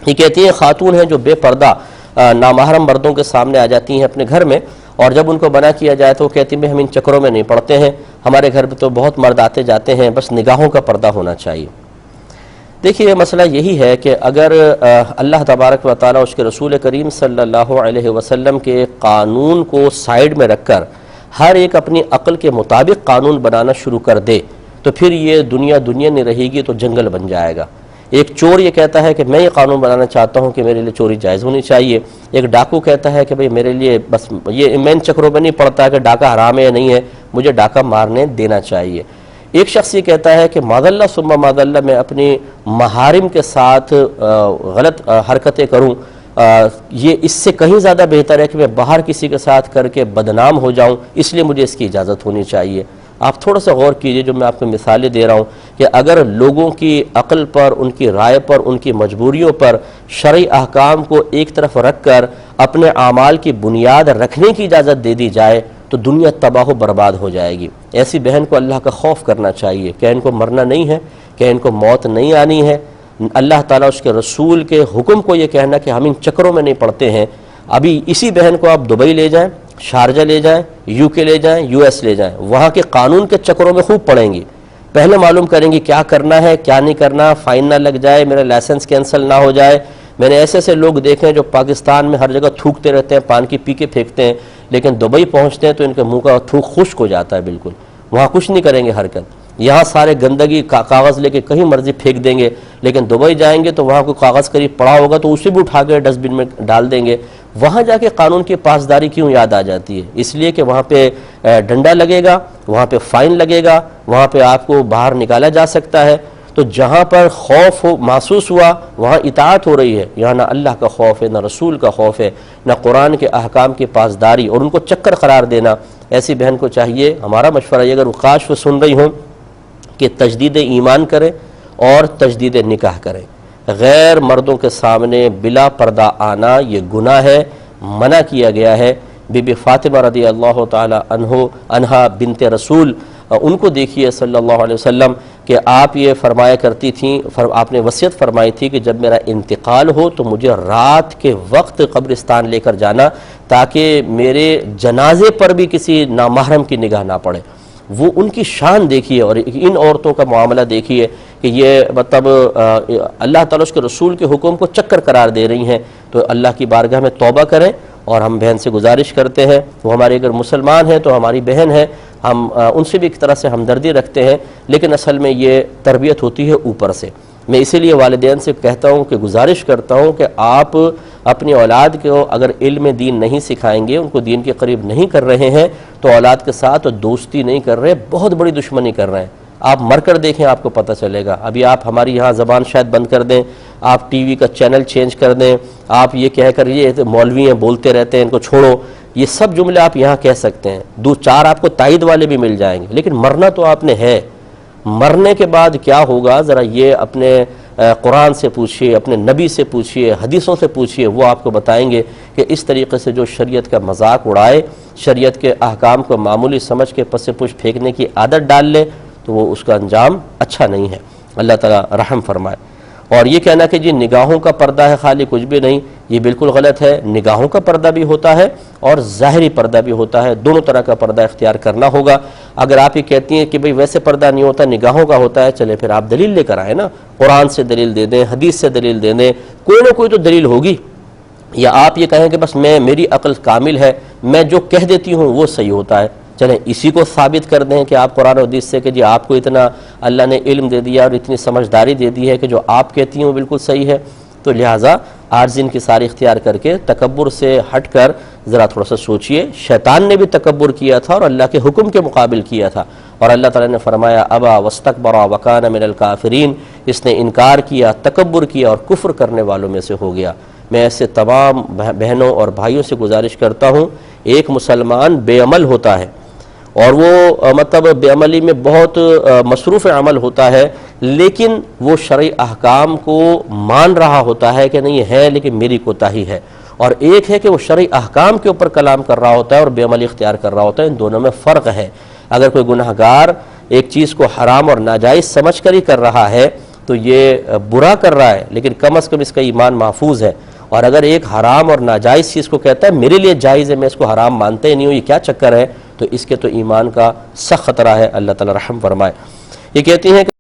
یہ کہتی ہیں خاتون ہیں جو بے پردہ نامحرم مردوں کے سامنے آ جاتی ہیں اپنے گھر میں، اور جب ان کو منع کیا جائے تو وہ کہتی ہیں ہم ان چکروں میں نہیں پڑتے ہیں، ہمارے گھر پہ تو بہت مرد آتے جاتے ہیں، بس نگاہوں کا پردہ ہونا چاہیے۔ دیکھیے مسئلہ یہی ہے کہ اگر اللہ تبارک و تعالیٰ اس کے رسول کریم صلی اللہ علیہ وسلم کے قانون کو سائیڈ میں رکھ کر ہر ایک اپنی عقل کے مطابق قانون بنانا شروع کر دے تو پھر یہ دنیا نہیں رہے گی، تو جنگل بن جائے گا۔ ایک چور یہ کہتا ہے کہ میں یہ قانون بنانا چاہتا ہوں کہ میرے لیے چوری جائز ہونی چاہیے، ایک ڈاکو کہتا ہے کہ بھئی میرے لیے بس یہ میں ان چکروں میں نہیں پڑتا کہ ڈاکہ حرام ہے یا نہیں ہے، مجھے ڈاکہ مارنے دینا چاہیے۔ ایک شخص یہ کہتا ہے کہ معاذاللہ ثم معاذاللہ میں اپنی محارم کے ساتھ غلط حرکتیں کروں، یہ اس سے کہیں زیادہ بہتر ہے کہ میں باہر کسی کے ساتھ کر کے بدنام ہو جاؤں، اس لیے مجھے اس کی اجازت ہونی چاہیے۔ آپ تھوڑا سا غور کیجئے جو میں آپ کو مثالیں دے رہا ہوں کہ اگر لوگوں کی عقل پر، ان کی رائے پر، ان کی مجبوریوں پر شرعی احکام کو ایک طرف رکھ کر اپنے اعمال کی بنیاد رکھنے کی اجازت دے دی جائے تو دنیا تباہ و برباد ہو جائے گی۔ ایسی بہن کو اللہ کا خوف کرنا چاہیے کہ ان کو مرنا نہیں ہے، کہ ان کو موت نہیں آنی ہے۔ اللہ تعالیٰ اس کے رسول کے حکم کو یہ کہنا کہ ہم ان چکروں میں نہیں پڑتے ہیں۔ ابھی اسی بہن کو آپ دبئی لے جائیں، شارجہ لے جائیں، یو کے لے جائیں، یو ایس لے جائیں، وہاں کے قانون کے چکروں میں خوب پڑیں گی، پہلے معلوم کریں گی کیا کرنا ہے کیا نہیں کرنا، فائن نہ لگ جائے، میرا لائسنس کینسل نہ ہو جائے۔ میں نے ایسے لوگ دیکھے ہیں جو پاکستان میں ہر جگہ تھوکتے رہتے ہیں، پان کی پی کے پھینکتے ہیں، لیکن دبئی پہنچتے ہیں تو ان کے منہ کا تھوک خشک ہو جاتا ہے، بالکل وہاں کچھ نہیں کریں گے حرکت۔ یہاں سارے گندگی کاغذ لے کے کہیں مرضی پھینک دیں گے، لیکن دبئی جائیں گے تو وہاں کوئی کاغذ قریب پڑا ہوگا تو اسے بھی اٹھا کے ڈسٹ بن میں ڈال دیں گے۔ وہاں جا کے قانون کی پاسداری کیوں یاد آ جاتی ہے؟ اس لیے کہ وہاں پہ ڈنڈا لگے گا، وہاں پہ فائن لگے گا، وہاں پہ آپ کو باہر نکالا جا سکتا ہے۔ تو جہاں پر خوف محسوس ہوا وہاں اطاعت ہو رہی ہے، یہاں نہ اللہ کا خوف ہے، نہ رسول کا خوف ہے، نہ قرآن کے احکام کی پاسداری، اور ان کو چکر قرار دینا۔ ایسی بہن کو چاہیے، ہمارا مشورہ یہ اگر وہ کاش وہ سن رہی ہوں، کہ تجدید ایمان کریں اور تجدید نکاح کریں۔ غیر مردوں کے سامنے بلا پردہ آنا یہ گناہ ہے، منع کیا گیا ہے۔ بی بی فاطمہ رضی اللہ تعالی عنہا بنت رسول، ان کو دیکھیے صلی اللہ علیہ وسلم کہ آپ یہ فرمایا کرتی تھیں، آپ نے وصیت فرمائی تھی کہ جب میرا انتقال ہو تو مجھے رات کے وقت قبرستان لے کر جانا تاکہ میرے جنازے پر بھی کسی نامحرم کی نگاہ نہ پڑے۔ وہ ان کی شان دیکھیے اور ان عورتوں کا معاملہ دیکھیے کہ یہ مطلب اللہ تعالیٰ اس کے رسول کے حکم کو چکر قرار دے رہی ہیں۔ تو اللہ کی بارگاہ میں توبہ کریں، اور ہم بہن سے گزارش کرتے ہیں، وہ ہمارے اگر مسلمان ہیں تو ہماری بہن ہے، ہم ان سے بھی ایک طرح سے ہمدردی رکھتے ہیں، لیکن اصل میں یہ تربیت ہوتی ہے اوپر سے۔ میں اسی لیے والدین سے کہتا ہوں کہ گزارش کرتا ہوں کہ آپ اپنی اولاد کو اگر علم دین نہیں سکھائیں گے، ان کو دین کے قریب نہیں کر رہے ہیں تو اولاد کے ساتھ دوستی نہیں کر رہے، بہت بڑی دشمنی کر رہے ہیں۔ آپ مر کر دیکھیں، آپ کو پتہ چلے گا۔ ابھی آپ ہماری یہاں زبان شاید بند کر دیں، آپ ٹی وی کا چینل چینج کر دیں، آپ یہ کہہ کر یہ مولوی ہیں بولتے رہتے ہیں ان کو چھوڑو، یہ سب جملے آپ یہاں کہہ سکتے ہیں، دو چار آپ کو تائید والے بھی مل جائیں گے، لیکن مرنا تو آپ نے ہے۔ مرنے کے بعد کیا ہوگا ذرا یہ اپنے قرآن سے پوچھئے، اپنے نبی سے پوچھئے، حدیثوں سے پوچھئے، وہ آپ کو بتائیں گے کہ اس طریقے سے جو شریعت کا مذاق اڑائے، شریعت کے احکام کو معمولی سمجھ کے پس پش پھینکنے کی عادت ڈال لے تو وہ اس کا انجام اچھا نہیں ہے۔ اللہ تعالیٰ رحم فرمائے۔ اور یہ کہنا کہ جی نگاہوں کا پردہ ہے خالی کچھ بھی نہیں، یہ بالکل غلط ہے۔ نگاہوں کا پردہ بھی ہوتا ہے اور ظاہری پردہ بھی ہوتا ہے، دونوں طرح کا پردہ اختیار کرنا ہوگا۔ اگر آپ یہ کہتی ہیں کہ بھئی ویسے پردہ نہیں ہوتا، نگاہوں کا ہوتا ہے، چلے پھر آپ دلیل لے کر آئیں نا، قرآن سے دلیل دے دیں، حدیث سے دلیل دے دیں، کوئی نہ کوئی تو دلیل ہوگی۔ یا آپ یہ کہیں کہ بس میری عقل کامل ہے، میں جو کہہ دیتی ہوں وہ صحیح ہوتا ہے، چلیں اسی کو ثابت کر دیں کہ آپ قرآن و حدیث سے کہ جی آپ کو اتنا اللہ نے علم دے دیا اور اتنی سمجھداری دے دی ہے کہ جو آپ کہتی ہیں وہ بالکل صحیح ہے۔ تو لہٰذا عارض ان کی ساری اختیار کر کے تکبر سے ہٹ کر ذرا تھوڑا سا سوچئے۔ شیطان نے بھی تکبر کیا تھا اور اللہ کے حکم کے مقابل کیا تھا، اور اللہ تعالیٰ نے فرمایا ابا واستکبر وکان من الکافرین، اس نے انکار کیا، تکبر کیا اور کفر کرنے والوں میں سے ہو گیا۔ میں ایسے تمام بہنوں اور بھائیوں سے گزارش کرتا ہوں، ایک مسلمان بے عمل ہوتا ہے اور وہ مطلب بے عملی میں بہت مصروف عمل ہوتا ہے، لیکن وہ شرعی احکام کو مان رہا ہوتا ہے کہ نہیں یہ ہے لیکن میری کوتاہی ہے، اور ایک ہے کہ وہ شرعی احکام کے اوپر کلام کر رہا ہوتا ہے اور بے عملی اختیار کر رہا ہوتا ہے۔ ان دونوں میں فرق ہے۔ اگر کوئی گناہگار ایک چیز کو حرام اور ناجائز سمجھ کر ہی کر رہا ہے تو یہ برا کر رہا ہے، لیکن کم از کم اس کا ایمان محفوظ ہے۔ اور اگر ایک حرام اور ناجائز چیز کو کہتا ہے میرے لیے جائز ہے، میں اس کو حرام مانتا ہی نہیں ہوں، یہ کیا چکر ہے، تو اس کے تو ایمان کا سخت خطرہ ہے۔ اللہ تعالی رحم فرمائے۔ یہ کہتی ہیں کہ